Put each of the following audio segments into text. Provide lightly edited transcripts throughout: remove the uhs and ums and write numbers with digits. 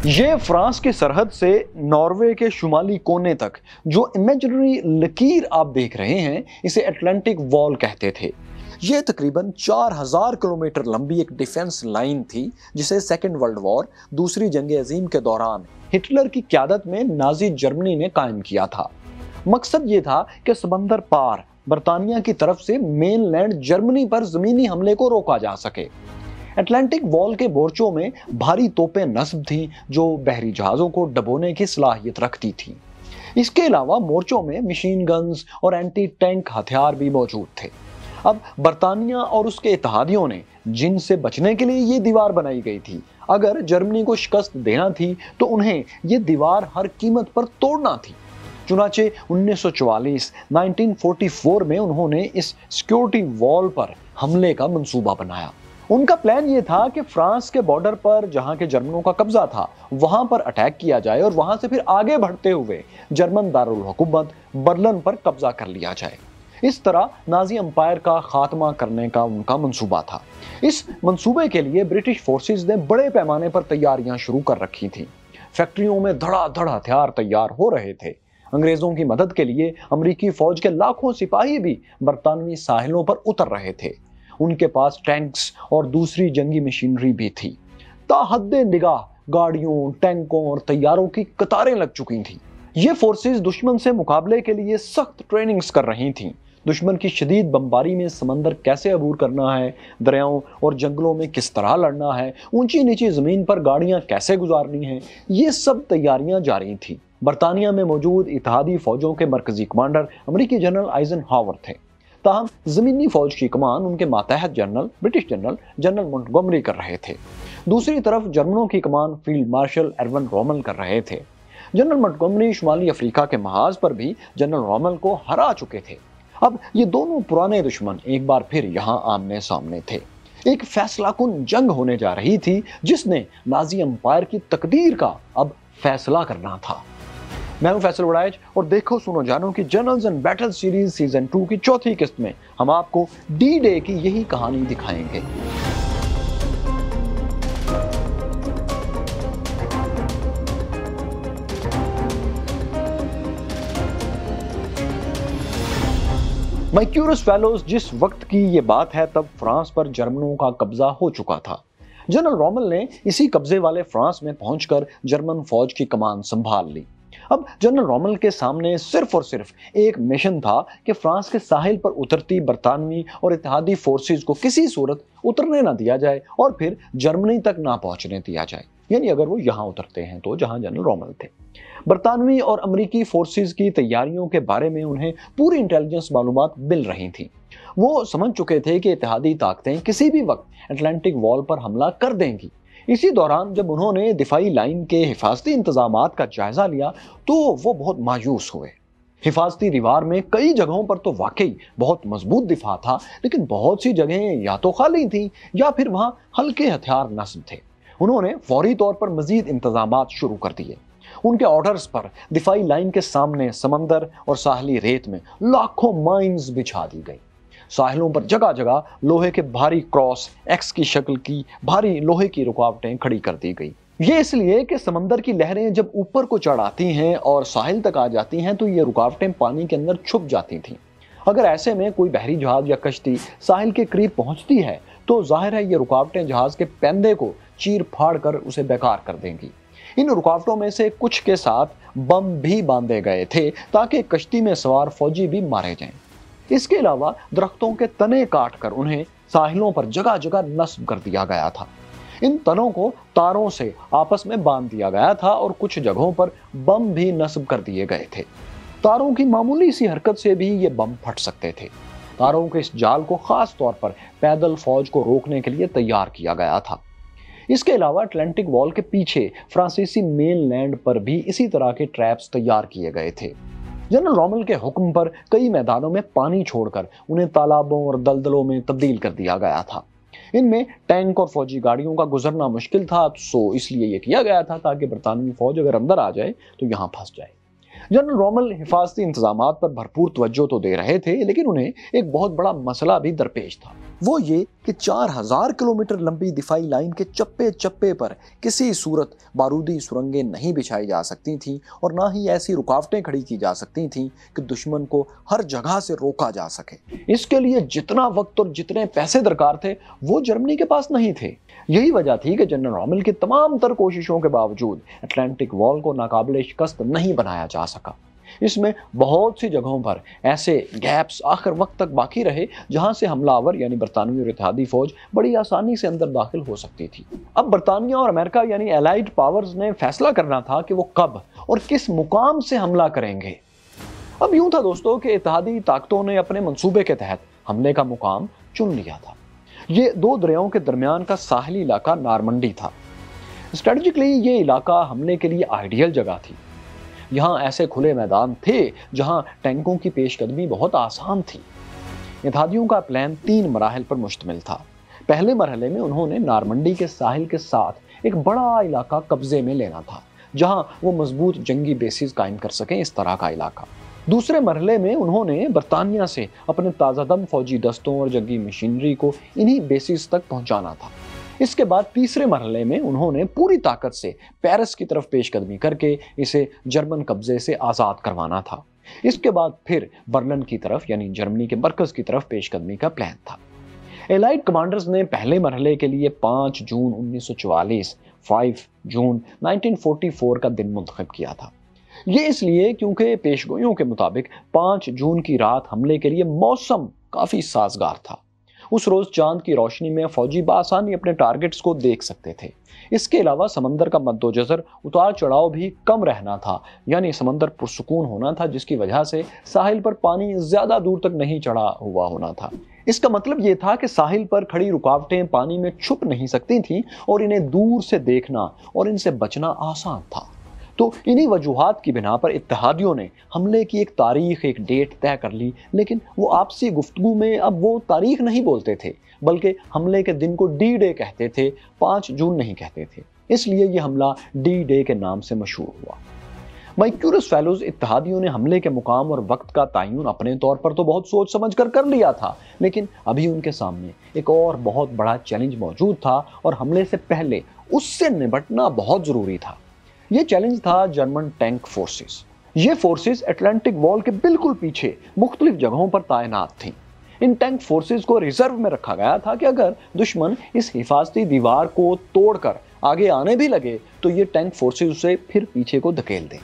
ये फ्रांस की सरहद से नॉर्वे के शुमाली कोने तक जो इमेजिनरी लकीर आप देख रहे हैं, इसे अटलांटिक वॉल कहते थे। ये तकरीबन 4000 किलोमीटर लंबी एक डिफेंस लाइन थी, जिसे सेकेंड वर्ल्ड वॉर, दूसरी जंग अजीम के दौरान हिटलर की क़यादत में नाजी जर्मनी ने कायम किया था। मकसद ये था कि समंदर पार बरतानिया की तरफ से मेनलैंड जर्मनी पर ज़मीनी हमले को रोका जा सके। अटलांटिक वॉल के मोर्चों में भारी तोपें नस्ब थीं, जो बहरी जहाज़ों को डबोने की सलाहियत रखती थीं। इसके अलावा मोर्चों में मशीन गन्स और एंटी टैंक हथियार भी मौजूद थे। अब बरतानिया और उसके इत्तेहादियों ने जिनसे बचने के लिए ये दीवार बनाई गई थी। अगर जर्मनी को शिकस्त देना थी तो उन्हें ये दीवार हर कीमत पर तोड़ना थी। चुनाचे 1944 में उन्होंने इस सिक्योरिटी वॉल पर हमले का मंसूबा बनाया। उनका प्लान ये था कि फ्रांस के बॉर्डर पर जहां के जर्मनों का कब्जा था, वहां पर अटैक किया जाए और वहां से फिर आगे बढ़ते हुए जर्मन दारुल हुकूमत बर्लिन पर कब्जा कर लिया जाए। इस तरह नाजी एम्पायर का खात्मा करने का उनका मंसूबा था। इस मंसूबे के लिए ब्रिटिश फोर्सेस ने बड़े पैमाने पर तैयारियां शुरू कर रखी थी। फैक्ट्रियों में धड़ाधड़ हथियार तैयार हो रहे थे। अंग्रेजों की मदद के लिए अमेरिकी फौज के लाखों सिपाही भी बरतानवी साहिलों पर उतर रहे थे। उनके पास टैंक्स और दूसरी जंगी मशीनरी भी थी। ताहद्दे निगाह गाड़ियों, टैंकों और तैयारों की कतारें लग चुकी थीं। ये फोर्सेस दुश्मन से मुकाबले के लिए सख्त ट्रेनिंग्स कर रही थीं। दुश्मन की शदीद बमबारी में समंदर कैसे अबूर करना है, दरियाओं और जंगलों में किस तरह लड़ना है, ऊंची नीची जमीन पर गाड़ियां कैसे गुजारनी हैं, ये सब तैयारियां जारी थी। बरतानिया में मौजूद इत्तेहादी फौजों के मरकजी कमांडर अमेरिकी जनरल आइजनहावर थे। ताहम जमीनी फौज की कमान उनके मातहत ब्रिटिश जनरल मोंटगोमरी कर रहे थे। दूसरी तरफ जर्मनों की कमान फील्ड मार्शल एरविन रोमेल कर रहे थे। जनरल मोंटगोमरी शुमाली अफ्रीका के महाज पर भी जनरल रोमेल को हरा चुके थे। अब ये दोनों पुराने दुश्मन एक बार फिर यहाँ आमने सामने थे। एक फैसलाकुन जंग होने जा रही थी, जिसने नाजी एम्पायर की तकदीर का अब फैसला करना था। मैं हूं फैसल वड़ाइच और देखो सुनो जानो की generals and battle series season 2 की चौथी किस्त में हम आपको डी डे की यही कहानी दिखाएंगे। माय क्यूरियस फेलोज, जिस वक्त की ये बात है तब फ्रांस पर जर्मनों का कब्जा हो चुका था। जनरल रोमेल ने इसी कब्जे वाले फ्रांस में पहुंचकर जर्मन फौज की कमान संभाल ली। अब जनरल रोमेल के सामने सिर्फ और सिर्फ एक मिशन था कि फ्रांस के साहिल पर उतरती बरतानवी और इत्तेहादी फोर्सेस को किसी सूरत उतरने ना दिया जाए और फिर जर्मनी तक ना पहुंचने दिया जाए। यानी अगर वो यहाँ उतरते हैं तो जहां जनरल रोमेल थे। बरतानवी और अमेरिकी फोर्सेस की तैयारियों के बारे में उन्हें पूरी इंटेलिजेंस मालूमात मिल रही थी। वो समझ चुके थे कि इत्तेहादी ताकतें किसी भी वक्त अटलांटिक वॉल पर हमला कर देंगी। इसी दौरान जब उन्होंने दिफाई लाइन के हिफाजती इंतजामात का जायजा लिया तो वो बहुत मायूस हुए। हिफाजती दीवार में कई जगहों पर तो वाकई बहुत मजबूत दिफा था, लेकिन बहुत सी जगहें या तो खाली थी या फिर वहां हल्के हथियार नस्ब थे। उन्होंने फौरी तौर पर मजीद इंतजामात शुरू कर दिए। उनके ऑर्डर्स पर दिफाई लाइन के सामने समंदर और साहली रेत में लाखों माइंस बिछा दी गई। साहिलों पर जगह जगह लोहे के भारी क्रॉस एक्स की शक्ल की भारी लोहे की रुकावटें खड़ी कर दी गई। ये इसलिए कि समंदर की लहरें जब ऊपर को चढ़ आती हैं और साहिल तक आ जाती हैं तो ये रुकावटें पानी के अंदर छुप जाती थीं। अगर ऐसे में कोई बहरी जहाज या कश्ती साहिल के करीब पहुंचती है तो जाहिर है ये रुकावटें जहाज के पैंदे को चीर फाड़ कर उसे बेकार कर देंगी। इन रुकावटों में से कुछ के साथ बम भी बांधे गए थे ताकि कश्ती में सवार फौजी भी मारे जाएं। इसके अलावा दरख्तों के तने काटकर उन्हें साहिलों पर जगह जगह नस्ब कर दिया गया था। इन तनों को तारों से आपस में बांध दिया गया था और कुछ जगहों पर बम भी नस्ब कर दिए गए थे। तारों की मामूली सी हरकत से भी ये बम फट सकते थे। तारों के इस जाल को खास तौर पर पैदल फौज को रोकने के लिए तैयार किया गया था। इसके अलावा अटलांटिक वॉल के पीछे फ्रांसीसी मेनलैंड पर भी इसी तरह के ट्रैप्स तैयार किए गए थे। जनरल रोमेल के हुक्म पर कई मैदानों में पानी छोड़कर उन्हें तालाबों और दलदलों में तब्दील कर दिया गया था। इनमें टैंक और फौजी गाड़ियों का गुजरना मुश्किल था, सो इसलिए यह किया गया था ताकि बरतानवी फौज अगर अंदर आ जाए तो यहाँ फंस जाए। जनरल रोमेल हिफाजती इंतजामात पर भरपूर तवज्जो तो दे रहे थे, लेकिन उन्हें एक बहुत बड़ा मसला भी दरपेश था। वो ये कि 4000 किलोमीटर लंबी दिफाई लाइन के चप्पे चप्पे पर किसी सूरत बारूदी सुरंगें नहीं बिछाई जा सकती थीं और ना ही ऐसी रुकावटें खड़ी की जा सकती थीं कि दुश्मन को हर जगह से रोका जा सके। इसके लिए जितना वक्त और जितने पैसे दरकार थे वो जर्मनी के पास नहीं थे। यही वजह थी कि जनरल रॉमेल की तमाम तर कोशिशों के बावजूद अटलांटिक वॉल को नाकाबिले शिकस्त नहीं बनाया जा सका। इसमें बहुत सी जगहों पर ऐसे गैप्स आखिर वक्त तक बाकी रहे जहां से हमलावर यानी बरतानवी और इत्तेहादी फौज बड़ी आसानी से अंदर दाखिल हो सकती थी। अब बरतानिया और अमेरिका यानी एलाइड पावर्स ने फैसला करना था कि वो कब और किस मुकाम से हमला करेंगे। अब यूं था दोस्तों कि इत्तेहादी ताकतों ने अपने मंसूबे के तहत हमले का मुकाम चुन लिया था। ये दो दरियाओं के दरमियान का साहली इलाका नॉर्मंडी था। स्ट्रेटेजिकली ये इलाका हमले के लिए आइडियल जगह थी। यहाँ ऐसे खुले मैदान थे जहाँ टैंकों की पेशकदमी बहुत आसान थी। इत्तेहादियों का प्लान 3 मराहल पर मुश्तमिल था। पहले मरहले में उन्होंने नॉर्मंडी के साहिल के साथ एक बड़ा इलाका कब्जे में लेना था जहाँ वो मजबूत जंगी बेसिस कायम कर सकें, इस तरह का इलाका। दूसरे मरहले में उन्होंने बरतानिया से अपने ताज़ादम फौजी दस्तों और जंगी मशीनरी को इन्हीं बेसिस तक पहुंचाना था। इसके बाद तीसरे मरहले में उन्होंने पूरी ताकत से पेरिस की तरफ पेशकदमी करके इसे जर्मन कब्जे से आज़ाद करवाना था। इसके बाद फिर बर्लिन की तरफ यानी जर्मनी के मरकज की तरफ पेशकदमी का प्लान था। एलाइड कमांडर्स ने पहले मरहले के लिए 5 जून 1944, 5 जून 1944 का दिन मुंतखब किया था। ये इसलिए क्योंकि पेशगोइयों के मुताबिक 5 जून की रात हमले के लिए मौसम काफी साजगार था। उस रोज चांद की रोशनी में फौजी बासानी अपने टारगेट्स को देख सकते थे। इसके अलावा समंदर का मद्दोजज़र उतार चढ़ाव भी कम रहना था, यानी समंदर पुरसुकून होना था, जिसकी वजह से साहिल पर पानी ज्यादा दूर तक नहीं चढ़ा हुआ होना था। इसका मतलब ये था कि साहिल पर खड़ी रुकावटें पानी में छुप नहीं सकती थीं और इन्हें दूर से देखना और इनसे बचना आसान था। तो इन्हीं वजूहात की बिना पर इत्तेहादियों ने हमले की एक तारीख, एक डेट तय कर ली, लेकिन वो आपसी गुफ्तगू में अब वो तारीख नहीं बोलते थे, बल्कि हमले के दिन को डी डे कहते थे, 5 जून नहीं कहते थे। इसलिए ये हमला डी डे के नाम से मशहूर हुआ। मैक्यूरस फेलोज इत्तेहादियों ने हमले के मुकाम और वक्त का तयन अपने तौर पर तो बहुत सोच समझ कर लिया था, लेकिन अभी उनके सामने एक और बहुत बड़ा चैलेंज मौजूद था और हमले से पहले उससे निपटना बहुत जरूरी था। ये चैलेंज था जर्मन टैंक फोर्सेस। ये फोर्सेस अटलांटिक वॉल के बिल्कुल पीछे मुख्तलिफ जगहों पर तैनात थीं। इन टैंक फोर्सेस को रिजर्व में रखा गया था कि अगर दुश्मन इस हिफाजती दीवार को तोड़कर आगे आने भी लगे तो ये टैंक फोर्सेस उसे फिर पीछे को धकेल दें।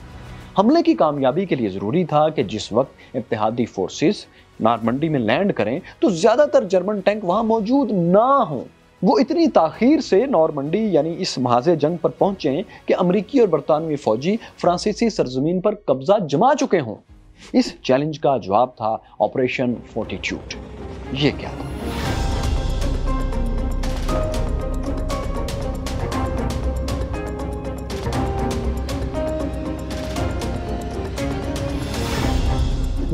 हमले की कामयाबी के लिए जरूरी था कि जिस वक्त इत्तेहादी फोर्सेस नॉर्मंडी में लैंड करें तो ज्यादातर जर्मन टैंक वहां मौजूद ना हों। वो इतनी ताखीर से नॉर्मंडी यानी इस महाज़े जंग पर पहुंचे कि अमरीकी और बरतानवी फौजी फ्रांसीसी सरजमीन पर कब्जा जमा चुके हों। इस चैलेंज का जवाब था ऑपरेशन फोर्टिट्यूड। ये क्या था?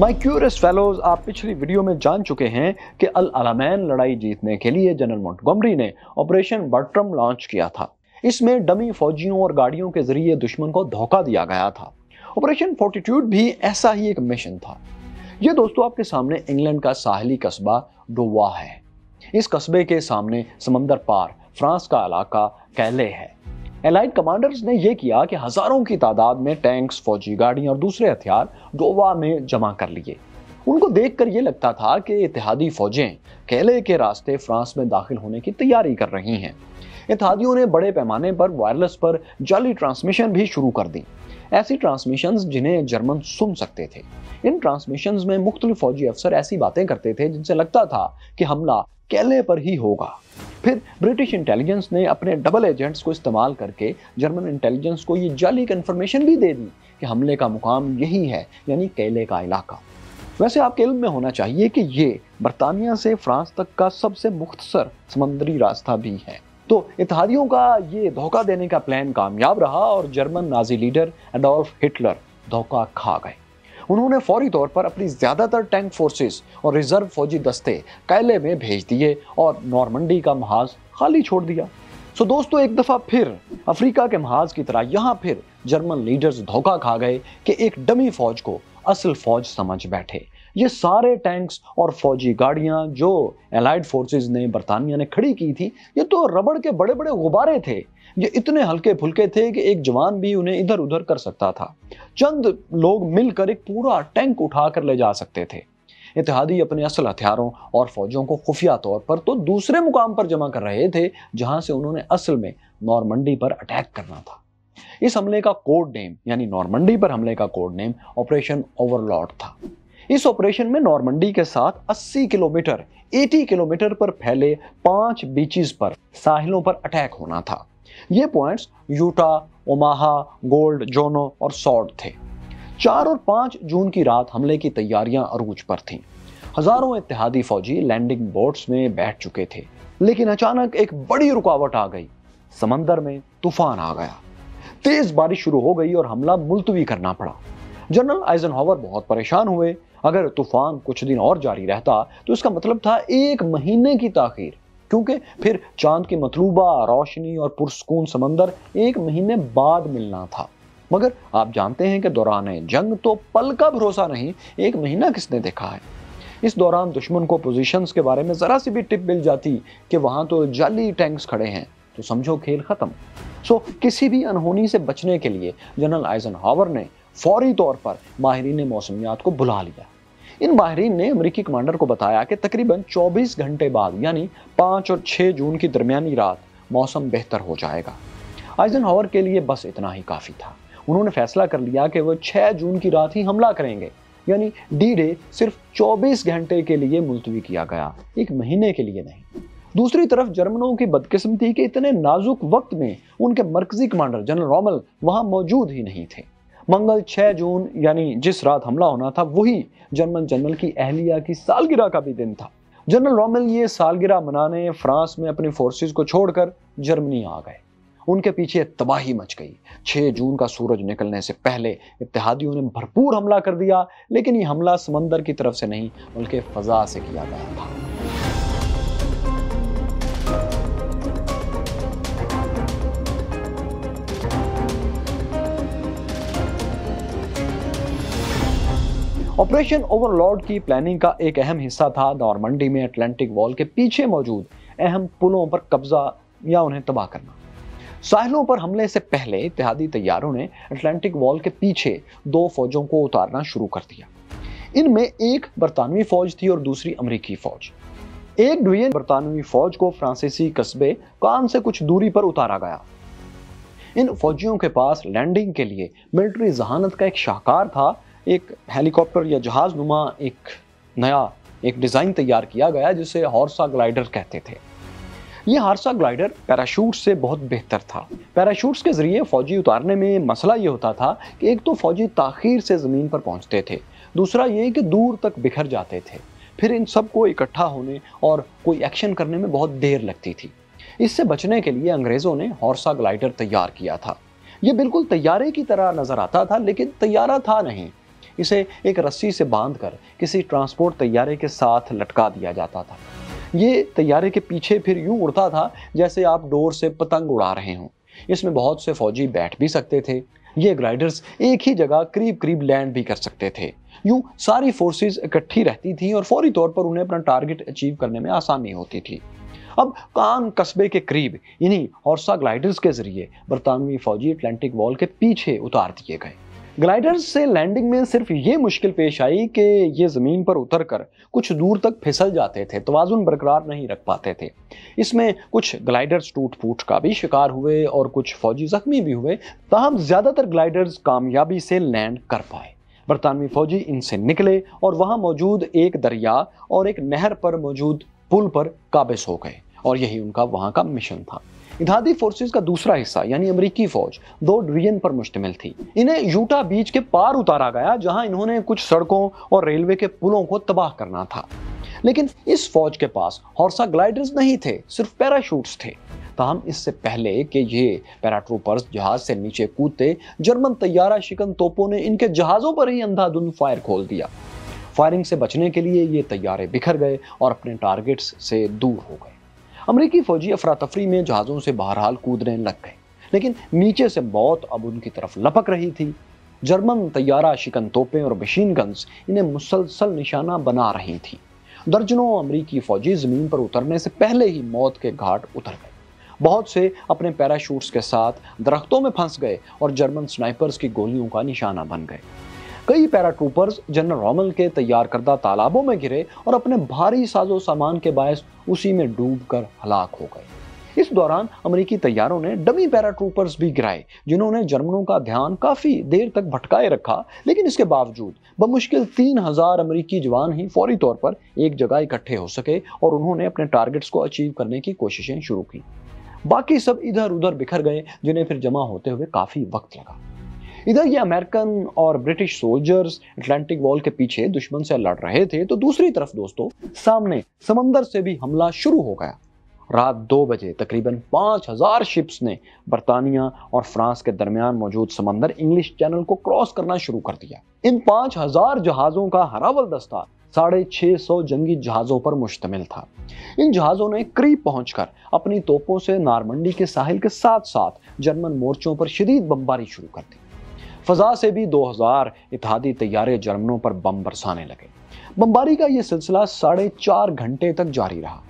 मैक्यूरस फेलोज, आप पिछली वीडियो में जान चुके हैं कि अल अलामैन लड़ाई जीतने के लिए जनरल मॉन्टगोमरी ने ऑपरेशन बर्ट्रम लॉन्च किया था। इसमें डमी फौजियों और गाड़ियों के जरिए दुश्मन को धोखा दिया गया था। ऑपरेशन फोर्टिट्यूड भी ऐसा ही एक मिशन था। ये दोस्तों आपके सामने इंग्लैंड का साहली कस्बा डोवा है। इस कस्बे के सामने समंदर पार फ्रांस का इलाका कैले है। एलाइड कमांडर्स ने यह किया कि हजारों की तादाद में टैंक्स, फौजी गाड़ियां और दूसरे हथियार डोवा में जमा कर लिए। उनको देखकर यह लगता था कि इत्तेहादी फौजें कैले के रास्ते फ्रांस में दाखिल होने की तैयारी कर रही हैं। इत्तेहादियों ने बड़े पैमाने पर वायरलेस पर जाली ट्रांसमिशन भी शुरू कर दी, ऐसी ट्रांसमिशंस जिन्हें जर्मन सुन सकते थे। इन ट्रांसमिशंस में मुख्तलिफ फौजी अफसर ऐसी बातें करते थे जिनसे लगता था कि हमला कैले पर ही होगा। फिर ब्रिटिश इंटेलिजेंस ने अपने डबल एजेंट्स को इस्तेमाल करके जर्मन इंटेलिजेंस को ये जाली कंफर्मेशन भी दे दी कि हमले का मुकाम यही है, यानी कैले का इलाका। वैसे आपके इल्म में होना चाहिए कि ये बरतानिया से फ्रांस तक का सबसे मुख्तसर समंदरी रास्ता भी है। तो इत्तेहादियों का ये धोखा देने का प्लान कामयाब रहा और German Nazi leader Adolf Hitler धोखा खा गए। उन्होंने फौरी तौर पर अपनी ज्यादातर टैंक फोर्सेस और रिजर्व फौजी दस्ते कैले में भेज दिए और नॉर्मंडी का महाज खाली छोड़ दिया। सो दोस्तों, एक दफा फिर अफ्रीका के महाज की तरह यहाँ फिर जर्मन लीडर्स धोखा खा गए कि एक डमी फौज को असल फौज समझ बैठे। ये सारे टैंक्स और फौजी गाड़ियां जो एलाइड फोर्सेस ने बरतानिया ने खड़ी की थी, ये तो रबड़ के बड़े बड़े गुब्बारे थे। ये इतने हल्के फुल्के थे कि एक जवान भी उन्हें इधर उधर कर सकता था। चंद लोग मिलकर एक पूरा टैंक उठाकर ले जा सकते थे। इत्तेहादी अपने असल हथियारों और फौजों को खुफिया तौर पर तो दूसरे मुकाम पर जमा कर रहे थे, जहां से उन्होंने असल में नॉर्मंडी पर अटैक करना था। इस हमले का कोड नेम, यानी नॉर्मंडी पर हमले का कोड नेम ऑपरेशन ओवरलॉर्ड था। इस ऑपरेशन में नॉर्मंडी के साथ 80 किलोमीटर पर फैले 5 बीचेस पर, साहिलों पर अटैक होना था। ये पॉइंट्स यूटा, ओमाहा, गोल्ड, जोनो और सॉर्ड थे। 4 और 5 जून की रात हमले की तैयारियां अरूज पर थीं। हजारों इत्तेहादी फौजी लैंडिंग बोट्स में बैठ चुके थे, लेकिन अचानक एक बड़ी रुकावट आ गई। समंदर में तूफान आ गया, तेज बारिश शुरू हो गई और हमला मुलतवी करना पड़ा। जनरल आइजनहावर बहुत परेशान हुए। अगर तूफान कुछ दिन और जारी रहता तो इसका मतलब था 1 महीने की ताखीर, क्योंकि फिर चांद की मतलूबा रोशनी और पुरसकून समंदर 1 महीने बाद मिलना था। मगर आप जानते हैं कि दौरान जंग तो पल का भरोसा नहीं, 1 महीना किसने देखा है। इस दौरान दुश्मन को पोजीशंस के बारे में जरा सी भी टिप मिल जाती कि वहां तो जाली टैंक्स खड़े हैं, तो समझो खेल खत्म। किसी भी अनहोनी से बचने के लिए जनरल आइजनहावर ने फौरी तौर पर माहिरीन मौसमियात को बुला लिया। इन माहिरीन ने अमेरिकी कमांडर को बताया कि तकरीबन 24 घंटे बाद, यानी 5 और 6 जून की दरमियानी रात, मौसम बेहतर हो जाएगा। आइजनहावर के लिए बस इतना ही काफी था। उन्होंने फैसला कर लिया कि वो 6 जून की रात ही हमला करेंगे, यानी डी डे सिर्फ 24 घंटे के लिए मुलतवी किया गया, 1 महीने के लिए नहीं। दूसरी तरफ जर्मनों की बदकिस्मती के इतने नाजुक वक्त में उनके मरकजी कमांडर जनरल रोमेल वहां मौजूद ही नहीं थे। मंगल 6 जून, यानी जिस रात हमला होना था, वही जर्मन जनरल की अहलिया की सालगिरह का भी दिन था। जनरल रोमेल ये सालगिरह मनाने फ्रांस में अपनी फोर्सेस को छोड़कर जर्मनी आ गए। उनके पीछे तबाही मच गई। 6 जून का सूरज निकलने से पहले इत्तेहादियों ने भरपूर हमला कर दिया, लेकिन ये हमला समंदर की तरफ से नहीं बल्कि फजा से किया गया था। ऑपरेशन ओवरलॉर्ड की प्लानिंग का एक अहम हिस्सा था नॉर्मंडी में अटलांटिक वॉल के पीछे मौजूद अहम पुलों पर कब्जा या उन्हें तबाह करना। साहिलों पर हमले से पहले इत्तेहादी तैयारों ने अटलांटिक वॉल के पीछे 2 फौजों को उतारना शुरू कर दिया। इनमें एक बरतानवी फौज थी और दूसरी अमेरिकी फौज। एक डिवीजन बरतानवी फौज को फ्रांसीसी कस्बे कान से कुछ दूरी पर उतारा गया। इन फौजियों के पास लैंडिंग के लिए मिलिट्री जहानत का एक शाहकार था। एक हेलीकॉप्टर या जहाज नुमा एक डिजाइन तैयार किया गया जिसे हॉर्सा ग्लाइडर कहते थे। यह हार्सा ग्लाइडर पैराशूट से बहुत बेहतर था। पैराशूट्स के जरिए फौजी उतारने में मसला ये होता था कि एक तो फौजी ताखीर से जमीन पर पहुंचते थे, दूसरा ये कि दूर तक बिखर जाते थे। फिर इन सबको इकट्ठा होने और कोई एक्शन करने में बहुत देर लगती थी। इससे बचने के लिए अंग्रेजों ने हॉर्सा ग्लाइडर तैयार किया था। यह बिल्कुल तैयारे की तरह नजर आता था, लेकिन तैयारा था नहीं। इसे एक रस्सी से बांधकर किसी ट्रांसपोर्ट तैयारे के साथ लटका दिया जाता था। ये तैयारे के पीछे फिर यूं उड़ता था जैसे आप डोर से पतंग उड़ा रहे हों। इसमें बहुत से फौजी बैठ भी सकते थे। ये ग्लाइडर्स एक ही जगह करीब करीब लैंड भी कर सकते थे। यूं सारी फोर्सेस इकट्ठी रहती थी और फौरी तौर पर उन्हें अपना टारगेट अचीव करने में आसानी होती थी। अब कान कस्बे के करीब इन्हीं हॉर्सा ग्लाइडर्स के जरिए बरतानवी फौजी अटलांटिक वॉल के पीछे उतार दिए गए। ग्लाइडर्स से लैंडिंग में सिर्फ ये मुश्किल पेश आई कि ये जमीन पर उतरकर कुछ दूर तक फिसल जाते थे, तवाजुन बरकरार नहीं रख पाते थे। इसमें कुछ ग्लाइडर्स टूट फूट का भी शिकार हुए और कुछ फौजी जख्मी भी हुए। ताहम ज्यादातर ग्लाइडर्स कामयाबी से लैंड कर पाए। बरतानवी फौजी इनसे निकले और वहां मौजूद एक दरिया और एक नहर पर मौजूद पुल पर काबिज हो गए, और यही उनका वहां का मिशन था। इत्तेहादी फोर्सेस का दूसरा हिस्सा यानी अमेरिकी फौज 2 डिवीजन पर मुश्तमिल थी। इन्हें यूटा बीच के पार उतारा गया, जहां इन्होंने कुछ सड़कों और रेलवे के पुलों को तबाह करना था। लेकिन इस फौज के पास हॉर्सा ग्लाइडर्स नहीं थे, सिर्फ पैराशूट्स थे। ताहम इससे पहले कि ये पैराट्रूपर्स जहाज से नीचे कूदते, जर्मन तैयारा शिकन तोपों ने इनके जहाजों पर ही अंधाधुंध फायर खोल दिया। फायरिंग से बचने के लिए ये तैयारे बिखर गए और अपने टारगेट्स से दूर हो गए। अमेरिकी फौजी अफरा तफरी में जहाजों से बहरहाल कूदने लग गए, लेकिन नीचे से मौत अब उनकी तरफ लपक रही थी। जर्मन तैयारा शिकन तोपें और मशीन गन्स इन्हें मुसलसल निशाना बना रही थीं। दर्जनों अमेरिकी फौजी जमीन पर उतरने से पहले ही मौत के घाट उतर गए। बहुत से अपने पैराशूट्स के साथ दरख्तों में फंस गए और जर्मन स्नाइपर्स की गोलियों का निशाना बन गए। कई पैराट्रूपर्स जनरल रॉमल के तैयार करदा तालाबों में गिरे और अपने भारी साजो सामान के बायस उसी में डूबकर हलाक हो गए। इस दौरान अमेरिकी तैयारों ने डमी पैराट्रूपर्स भी गिराए, जिन्होंने जर्मनों का ध्यान काफी देर तक भटकाए रखा, लेकिन इसके बावजूद बमुश्किल 3000 अमेरिकी जवान ही फौरी तौर पर एक जगह इकट्ठे हो सके और उन्होंने अपने टारगेट्स को अचीव करने की कोशिशें शुरू की। बाकी सब इधर उधर बिखर गए, जिन्हें फिर जमा होते हुए काफी वक्त लगा। इधर ये अमेरिकन और ब्रिटिश सोल्जर्स अटलांटिक वॉल के पीछे दुश्मन से लड़ रहे थे, तो दूसरी तरफ दोस्तों सामने समंदर से भी हमला शुरू हो गया। रात 2 बजे तकरीबन 5000 शिप्स ने बर्तानिया और फ्रांस के दरमियान मौजूद समंदर इंग्लिश चैनल को क्रॉस करना शुरू कर दिया। इन 5000 जहाजों का हरावल दस्ता 650 जंगी जहाजों पर मुश्तमिल था। इन जहाजों ने करीब पहुंचकर अपनी तोपों से नारमंडी के साहिल के साथ साथ जर्मन मोर्चों पर शदीद बमबारी शुरू कर दी। फजा से भी 2000 इत्तेहादी तैयारे जर्मनों पर बम बरसाने लगे। बमबारी का यह सिलसिला 4.5 घंटे तक जारी रहा।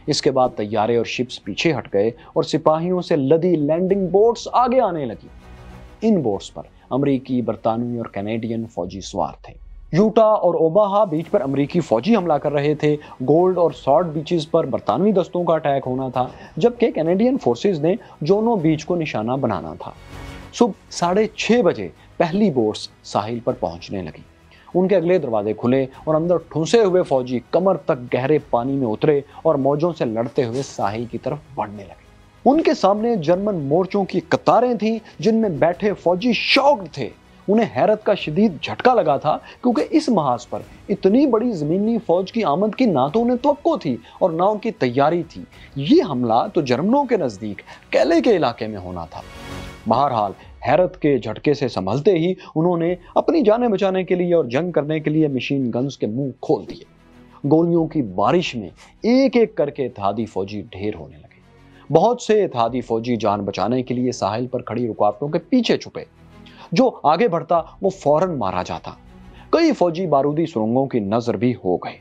इसके बाद तैयारे और शिप्स पीछे हट गए और सिपाहियों से लदी लैंडिंग बोट्स आगे आने लगी। इन बोट्स पर अमेरिकी, बरतानवी और कैनेडियन फौजी सवार थे। यूटा और ओमाहा बीच पर अमेरिकी फौजी हमला कर रहे थे। गोल्ड और सॉर्ड बीचेस पर बरतानवी दस्तों का अटैक होना था, जबकि कैनेडियन फोर्सेस ने जोनो बीच को निशाना बनाना था। सुबह 6:30 बजे पहली बोट्स साहिल पर पहुंचने लगी। उनके अगले दरवाजे खुले और अंदर ठुंसे हुए फौजी कमर तक गहरे पानी में उतरे और मौजों से लड़ते हुए साहिल की तरफ बढ़ने लगे। उनके सामने जर्मन मोर्चों की कतारें थीं, जिनमें बैठे फौजी शॉक्ड थे। उन्हें हैरत का शदीद झटका लगा था, क्योंकि इस महाज पर इतनी बड़ी जमीनी फौज की आमद की ना तो उन्हें तवक्को थी और ना उनकी तैयारी थी। ये हमला तो जर्मनों के नजदीक कैले के इलाके में होना था। बहरहाल हैरत के झटके से संभलते ही उन्होंने अपनी जानें बचाने के लिए और जंग करने के लिए मशीन गन्स के मुंह खोल दिए। गोलियों की बारिश में एक एक करके इत्तेहादी फौजी ढेर होने लगे। बहुत से इत्तेहादी फौजी जान बचाने के लिए साहिल पर खड़ी रुकावटों के पीछे छुपे। जो आगे बढ़ता वो फौरन मारा जाता। कई फौजी बारूदी सुरंगों की नजर भी हो गए।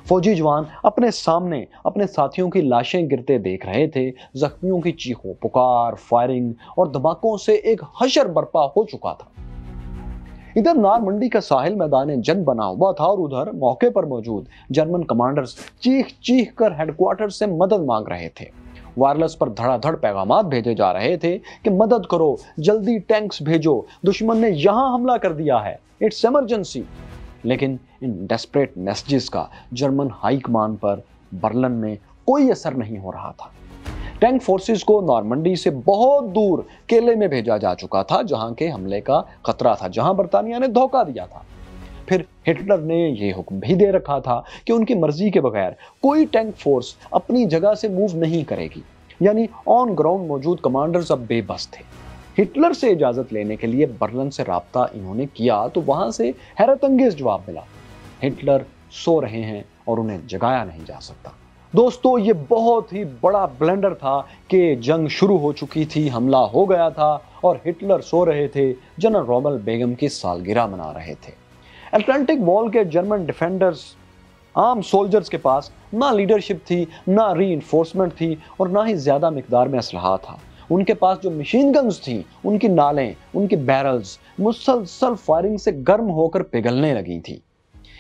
फौजी जवान अपने सामने अपने साथियों की लाशें गिरते देख रहे थे। जख्मियों की चीखों पुकार, फायरिंग और धमाकों से एक हशर बर्पा हो चुका था। इधर नारमंडी का साहिल मैदान जंग बना हुआ था और उधर मौके पर मौजूद जर्मन कमांडर्स चीख चीख कर हेडक्वार्टर से मदद मांग रहे थे। वायरलेस पर धड़ाधड़ पैगामात भेजे जा रहे थे कि मदद करो, जल्दी टैंक्स भेजो, दुश्मन ने यहां हमला कर दिया है, इट्स इमरजेंसी। लेकिन इन डेस्परेट मैसेजेस का जर्मन हाई कमान पर बर्लिन में कोई असर नहीं हो रहा था। टैंक फोर्सेस को नॉर्मंडी से बहुत दूर केले में भेजा जा चुका था, जहां के हमले का खतरा था, जहां बर्तानिया ने धोखा दिया था। फिर हिटलर ने यह हुक्म भी दे रखा था कि उनकी मर्जी के बगैर कोई टैंक फोर्स अपनी जगह से मूव नहीं करेगी। यानी ऑन ग्राउंड मौजूद कमांडर्स अब बेबस थे। हिटलर से इजाजत लेने के लिए बर्लिन से राब्ता इन्होंने किया तो वहां से हैरत अंगेज जवाब मिला, हिटलर सो रहे हैं और उन्हें जगाया नहीं जा सकता। दोस्तों, ये बहुत ही बड़ा ब्लंडर था कि जंग शुरू हो चुकी थी, हमला हो गया था और हिटलर सो रहे थे। जनरल रोमेल बेगम की सालगिरह मना रहे थे। अटलांटिक वॉल के जर्मन डिफेंडर्स, आम सोल्जर्स के पास ना लीडरशिप थी, ना रीइंफोर्समेंट थी और ना ही ज्यादा मिकदार में असलहा था। उनके पास जो मशीन गन्स थी, उनकी नालें, उनकी बैरल्स मुसलसल फायरिंग से गर्म होकर पिघलने लगी थी।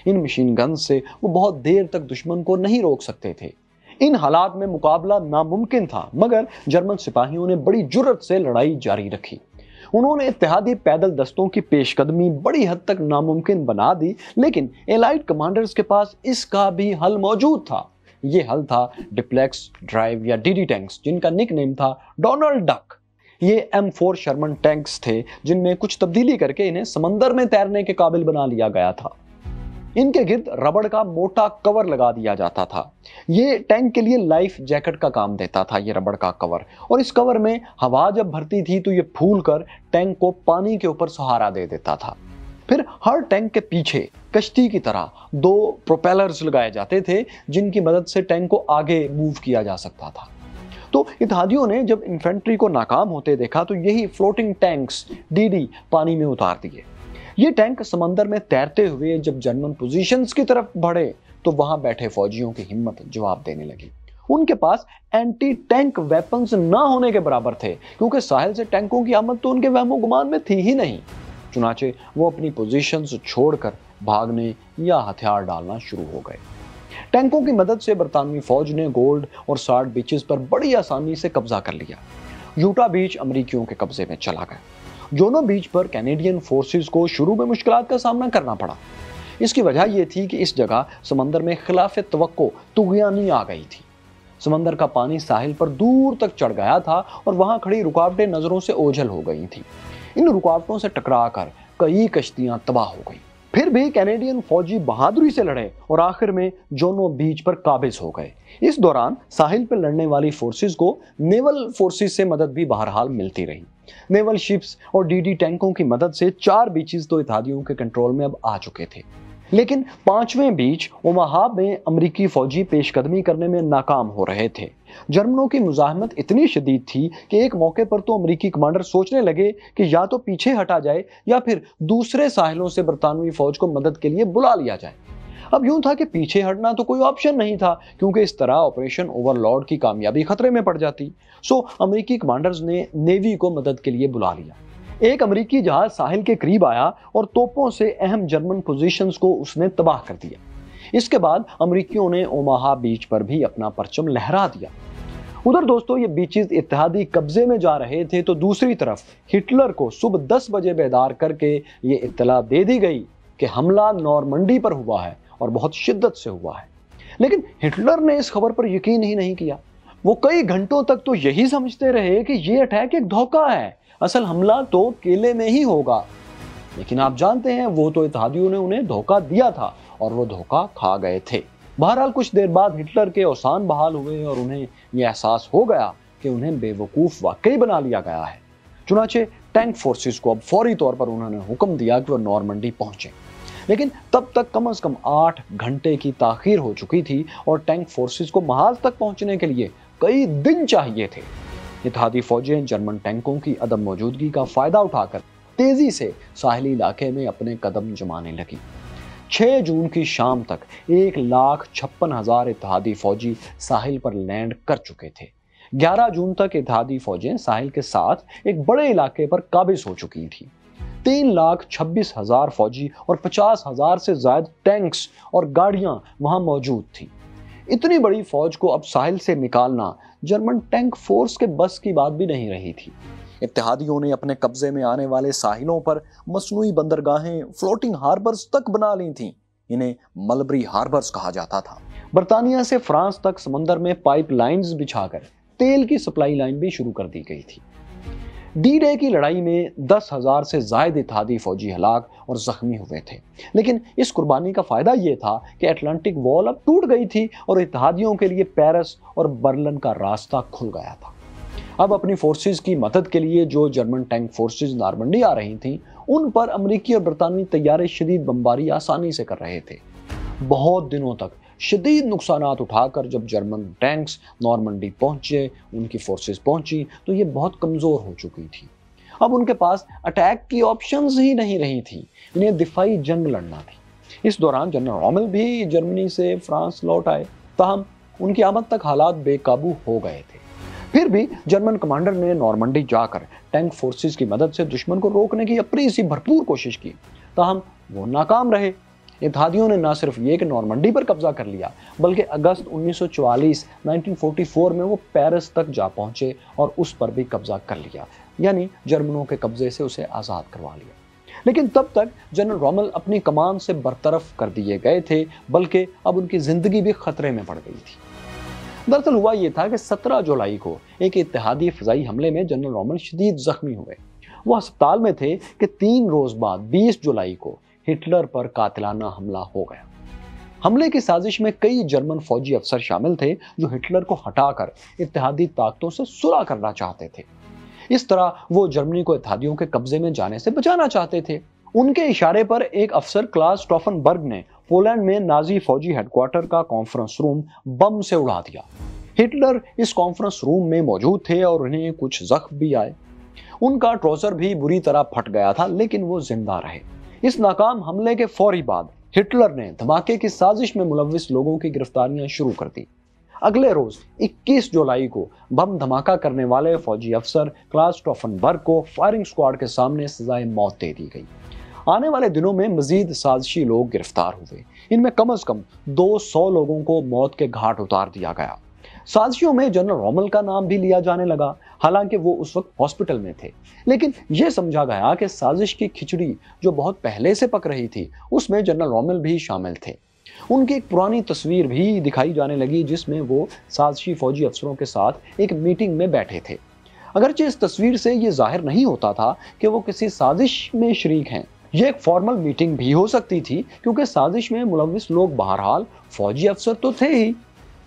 इन मशीन गन्स से वो बहुत देर तक दुश्मन को नहीं रोक सकते थे। इन हालात में मुकाबला नामुमकिन था, मगर जर्मन सिपाहियों ने बड़ी जुर्रत से लड़ाई जारी रखी। उन्होंने इत्तेहादी पैदल दस्तों की पेशकदमी बड़ी हद तक नामुमकिन बना दी, लेकिन एलाइड कमांडर्स के पास इसका भी हल मौजूद था। ये हल था डिप्लेक्स ड्राइव या डीडी टैंक्स, जिनका निक नेम था डोनाल्ड डक। ये M4 शर्मन टैंक्स थे, जिनमें कुछ तब्दीली करके इन्हें समंदर में तैरने के काबिल बना लिया गया था। इनके गिर्द रबड़ का मोटा कवर लगा दिया जाता था। ये टैंक के लिए लाइफ जैकेट का काम देता था, ये रबड़ का कवर, और इस कवर में हवा जब भरती थी तो ये फूल कर टैंक को पानी के ऊपर सहारा दे देता था। फिर हर टैंक के पीछे कश्ती की तरह 2 प्रोपेलर्स लगाए जाते थे, जिनकी मदद से टैंक को आगे मूव किया जा सकता था। तो इत्तेहादियों ने जब इन्फेंट्री को नाकाम होते देखा तो यही फ्लोटिंग टैंक्स डीडी पानी में उतार दिए। ये टैंक समंदर में तैरते हुए जब जर्मन पोजीशंस की तरफ बढ़े तो वहां बैठे फौजियों की हिम्मत जवाब देने लगी। उनके पास एंटी टैंक वेपन्स ना होने के बराबर थे, क्योंकि साहिल से टैंकों की आमद तो उनके वहमो गुमान में थी ही नहीं। चुनाचे वो अपनी पोजीशंस छोड़कर भागने या हथियार डालना शुरू हो गए। टैंकों की मदद से बरतानवी फौज ने गोल्ड और सार्ड बीचेस पर बड़ी आसानी से कब्जा कर लिया। यूटा बीच अमेरिकियों के कब्जे में चला गया। जोनो बीच पर कैनेडियन फोर्सेस को शुरू में मुश्किलात का सामना करना पड़ा। इसकी वजह यह थी कि इस जगह समंदर में खिलाफे तवक्को तुगयानी आ गई थी। समंदर का पानी साहिल पर दूर तक चढ़ गया था और वहां खड़ी रुकावटें नजरों से ओझल हो गई थी। इन रुकावटों से टकराकर कई कश्तियां तबाह हो गई। फिर भी कैनेडियन फौजी बहादुरी से लड़े और आखिर में जोनो बीच पर काबिज हो गए। इस दौरान साहिल पर लड़ने वाली फोर्सेस को नेवल फोर्सेस से मदद भी बहरहाल मिलती रही। नेवल शिप्स और डीडी टैंकों की मदद से 4 बीचेस तो इत्तेहादियों के कंट्रोल में अब आ चुके थे, लेकिन 5वें बीच ओमाहा में अमेरिकी फौजी पेशकदमी करने में नाकाम हो रहे थे। जर्मनों की मुजाहमत इतनी शदीद थी कि एक मौके पर तो अमेरिकी कमांडर सोचने लगे कि या तो पीछे हटा जाए या फिर दूसरे साहिलों से बरतानवी फौज को मदद के लिए बुला लिया जाए। अब यूं था कि पीछे हटना तो कोई ऑप्शन नहीं था, क्योंकि इस तरह ऑपरेशन ओवरलॉर्ड की कामयाबी खतरे में पड़ जाती। सो अमेरिकी कमांडर्स ने नेवी को मदद के लिए बुला लिया। एक अमेरिकी जहाज साहिल के करीब आया और तोपों से अहम जर्मन पोजीशंस को उसने तबाह कर दिया। इसके बाद अमेरिकियों ने ओमाहा बीच पर भी अपना परचम लहरा दिया। उधर दोस्तों ये बीचेस इत्तेहादी कब्जे में जा रहे थे तो दूसरी तरफ हिटलर को सुबह 10 बजे बेदार करके ये इत्तला दे दी गई कि हमला नॉर्मंडी पर हुआ है और बहुत शिद्दत से हुआ है। लेकिन हिटलर ने इस खबर पर यकीन ही नहीं किया। वो कई घंटों तक तो यही समझते रहे कि ये अटैक एक धोखा है, असल हमला तो केले में ही होगा। लेकिन आप जानते हैं वो तो इत्तेहादियों ने उन्हें धोखा दिया था और वो धोखा खा गए थे। बहरहाल कुछ देर बाद हिटलर के औसान बहाल हुए और उन्हें यह एहसास हो गया कि उन्हें बेवकूफ वाकई बना लिया गया है। चुनाचे टैंक फोर्सेस को अब फौरी तौर पर उन्होंने हुक्म दिया कि वो नॉर्मंडी पहुंचे। लेकिन तब तक कम से कम 8 घंटे की ताखीर हो चुकी थी और टैंक फोर्सेस को महाज तक पहुंचने के लिए कई दिन चाहिए थे। इत्तेहादी फौजें जर्मन टैंकों की अदम मौजूदगी का फायदा उठाकर तेजी से साहिली इलाके में अपने कदम जमाने लगी। 6 जून की शाम तक 1,56,000 इत्तेहादी फौजी साहिल पर लैंड कर चुके थे। 11 जून तक इत्तेहादी फौजें साहिल के साथ एक बड़े इलाके पर काबिज हो चुकी थी। 3,26,000 फौजी और 50,000 से ज्यादा टैंक्स और गाड़ियां वहां मौजूद थी। इतनी बड़ी फौज को अब साहिल से निकालना जर्मन टैंक फोर्स के बस की बात भी नहीं रही थी। इत्तेहादियों ने अपने कब्जे में आने वाले साहिलों पर मसनूई बंदरगाहें, फ्लोटिंग हार्बर्स तक बना ली थीं। इन्हें मलबरी हार्बर्स कहा जाता था। बर्तानिया से फ्रांस तक समंदर में पाइपलाइंस बिछाकर तेल की सप्लाई लाइन भी शुरू कर दी गई थी। डी डे की लड़ाई में 10,000 से ज्यादा इत्तेहादी फौजी हलाक और जख्मी हुए थे। लेकिन इस कुर्बानी का फायदा यह था कि अटलांटिक वॉल अब टूट गई थी और इत्तेहादियों के लिए पेरिस और बर्लिन का रास्ता खुल गया था। अब अपनी फोर्सेस की मदद के लिए जो जर्मन टैंक फोर्सेस नॉर्मंडी आ रही थीं, उन पर अमेरिकी और बरतानवी तैयारे शदीद बमबारी आसानी से कर रहे थे। बहुत दिनों तक शदीद नुकसानात उठाकर जब जर्मन टैंक्स नॉर्मंडी पहुंचे, उनकी फोर्सेस पहुंची, तो ये बहुत कमजोर हो चुकी थी। अब उनके पास अटैक की ऑप्शंस ही नहीं रही थी, इन्हें दिफाई जंग लड़ना थी। इस दौरान जनरल रॉमेल भी जर्मनी से फ्रांस लौट आए, ताहम उनकी आमद तक हालात बेकाबू हो गए थे। फिर भी जर्मन कमांडर ने नॉर्मंडी जाकर टैंक फोर्सेस की मदद से दुश्मन को रोकने की अपनी सी भरपूर कोशिश की, ताहम वो नाकाम रहे। इत्तेहादियों ने न सिर्फ ये कि नॉर्मंडी पर कब्जा कर लिया, बल्कि अगस्त 1944 में वो पेरिस तक जा पहुंचे और उस पर भी कब्जा कर लिया, यानी जर्मनों के कब्जे से उसे आज़ाद करवा लिया। लेकिन तब तक जनरल रॉमेल अपनी कमान से बरतरफ कर दिए गए थे, बल्कि अब उनकी जिंदगी भी खतरे में पड़ गई थी। दरअसल हुआ यह था कि 17 जुलाई को एक इत्तेहादी फ़िज़ाई हमले में जनरल रॉमेल शदीद जख्मी हुए। वो अस्पताल में थे कि 3 रोज बाद 20 जुलाई को हिटलर पर कातिलाना हमला हो गया। हमले की साजिश में कई जर्मन फौजी अफसर शामिल थे जो हिटलर को हटाकर इत्तेहादी ताकतों से सुलह करना चाहते थे। इस तरह वो जर्मनी को इत्तेहादियों के कब्जे में जाने से बचाना चाहते थे। उनके इशारे पर एक अफसर क्लास स्टॉफनबर्ग ने पोलैंड में नाजी फौजी हेडक्वार्टर का कॉन्फ्रेंस रूम बम से उड़ा दिया। हिटलर इस कॉन्फ्रेंस रूम में मौजूद थे और उन्हें कुछ जख्म भी आए। उनका ट्राउजर भी बुरी तरह फट गया था, लेकिन वो जिंदा रहे। इस नाकाम हमले के फौरी बाद हिटलर ने धमाके की साजिश में मुलव्विस लोगों की गिरफ्तारियां शुरू कर दी। अगले रोज 21 जुलाई को बम धमाका करने वाले फौजी अफसर क्लास स्टॉफनबर्ग को फायरिंग स्क्वाड के सामने सजाए मौत दे दी गई। आने वाले दिनों में मजीद साजिशी लोग गिरफ्तार हुए। इनमें कम से कम 200 लोगों को मौत के घाट उतार दिया गया। साजिशों में जनरल रोमेल का नाम भी लिया जाने लगा, हालांकि वो उस वक्त हॉस्पिटल में थे। लेकिन यह समझा गया कि साजिश की खिचड़ी जो बहुत पहले से पक रही थी, उसमें जनरल रोमेल भी शामिल थे। उनकी एक पुरानी तस्वीर भी दिखाई जाने लगी जिसमें वो साजिशी फौजी अफसरों के साथ एक मीटिंग में बैठे थे। अगरचे इस तस्वीर से ये जाहिर नहीं होता था कि वो किसी साजिश में शरीक हैं। ये एक फॉर्मल मीटिंग भी हो सकती थी, क्योंकि साजिश में मुलव्विस लोग बहरहाल फौजी अफसर तो थे ही।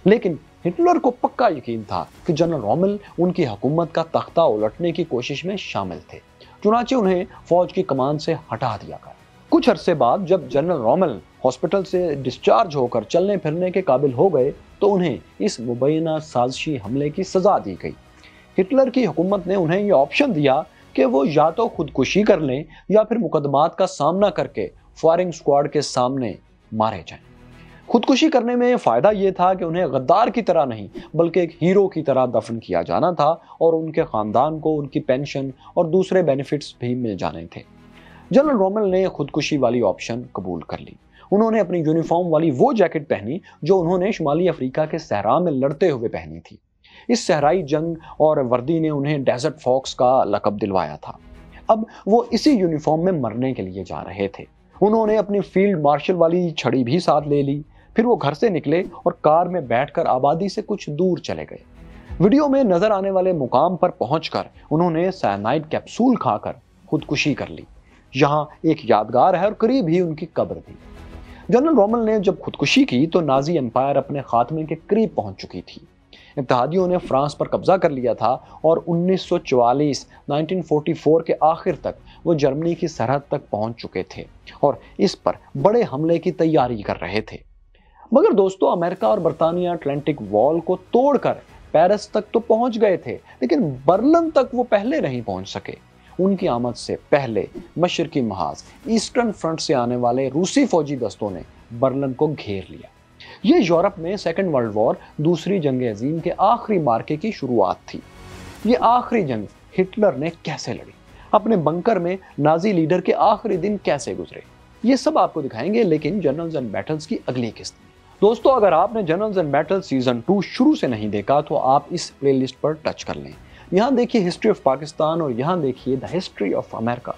लेकिन हिटलर को पक्का यकीन था कि जनरल रोमेल उनकी हुकूमत का तख्ता उलटने की कोशिश में शामिल थे। चुनाचे उन्हें फौज की कमान से हटा दिया गया। कुछ अरसे बाद जब जनरल रोमेल हॉस्पिटल से डिस्चार्ज होकर चलने फिरने के काबिल हो गए, तो उन्हें इस मुबैना साजिशी हमले की सजा दी गई। हिटलर की हुकूमत ने उन्हें यह ऑप्शन दिया कि वो या तो खुदकुशी कर लें या फिर मुकदमात का सामना करके फायरिंग स्क्वाड के सामने मारे जाएं। खुदकुशी करने में फायदा यह था कि उन्हें गद्दार की तरह नहीं बल्कि एक हीरो की तरह दफन किया जाना था और उनके खानदान को उनकी पेंशन और दूसरे बेनिफिट्स भी मिल जाने थे। जनरल रोमेल ने खुदकुशी वाली ऑप्शन कबूल कर ली। उन्होंने अपनी यूनिफॉर्म वाली वो जैकेट पहनी जो उन्होंने शुमाली अफ्रीका के सहरा में लड़ते हुए पहनी थी। इस सहराई जंग और वर्दी ने उन्हें डेजर्ट फॉक्स का लक़ब दिलवाया था। अब वो इसी यूनिफॉर्म में मरने के लिए जा रहे थे। उन्होंने अपनी फील्ड मार्शल वाली छड़ी भी साथ ले ली। फिर वो घर से निकले और कार में बैठकर आबादी से कुछ दूर चले गए। वीडियो में नजर आने वाले मुकाम पर पहुंचकर उन्होंने साइनाइड कैप्सूल खाकर खुदकुशी कर ली। यहाँ एक यादगार है और करीब ही उनकी कब्र थी। जनरल रोमेल ने जब खुदकुशी की तो नाजी एम्पायर अपने खात्मे के करीब पहुंच चुकी थी। इत्तेहादियों ने फ्रांस पर कब्जा कर लिया था और 1944 के आखिर तक वो जर्मनी की सरहद तक पहुंच चुके थे और इस पर बड़े हमले की तैयारी कर रहे थे। मगर दोस्तों, अमेरिका और बरतानिया अटलांटिक वॉल को तोड़कर पेरिस तक तो पहुंच गए थे, लेकिन बर्लिन तक वो पहले नहीं पहुंच सके। उनकी आमद से पहले मशरकी महाज ईस्टर्न फ्रंट से आने वाले रूसी फौजी दस्तों ने बर्लिन को घेर लिया। ये यूरोप में सेकेंड वर्ल्ड वॉर, दूसरी जंग अजीम के आखिरी मार्के की शुरुआत थी। ये आखिरी जंग हिटलर ने कैसे लड़ी, अपने बंकर में नाजी लीडर के आखिरी दिन कैसे गुजरे, ये सब आपको दिखाएंगे, लेकिन जनरल्स एंड बैटल्स की अगली किस्त में। दोस्तों, अगर आपने जनरल्स एंड बैटल्स सीजन 2 शुरू से नहीं देखा तो आप इस प्लेलिस्ट पर टच कर लें। यहाँ देखिए हिस्ट्री ऑफ पाकिस्तान और यहाँ देखिए द हिस्ट्री ऑफ अमेरिका।